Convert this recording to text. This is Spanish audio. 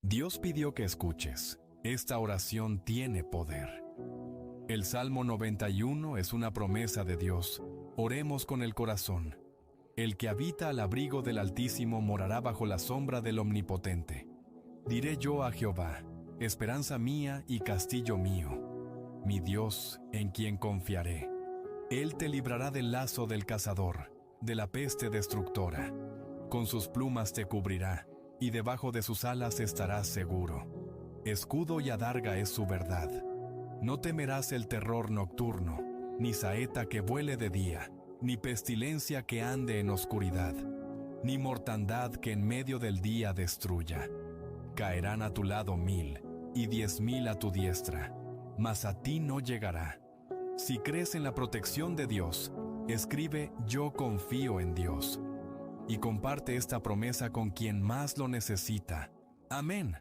Dios pidió que escuches. Esta oración tiene poder. El Salmo 91 es una promesa de Dios. Oremos con el corazón. El que habita al abrigo del Altísimo morará bajo la sombra del Omnipotente. Diré yo a Jehová, esperanza mía y castillo mío, mi Dios en quien confiaré. Él te librará del lazo del cazador, de la peste destructora. Con sus plumas te cubrirá, y debajo de sus alas estarás seguro. Escudo y adarga es su verdad. No temerás el terror nocturno, ni saeta que vuele de día, ni pestilencia que ande en oscuridad, ni mortandad que en medio del día destruya. Caerán a tu lado 1000, y 10,000 a tu diestra, mas a ti no llegará. Si crees en la protección de Dios, escribe «Yo confío en Dios» y comparte esta promesa con quien más lo necesita. Amén.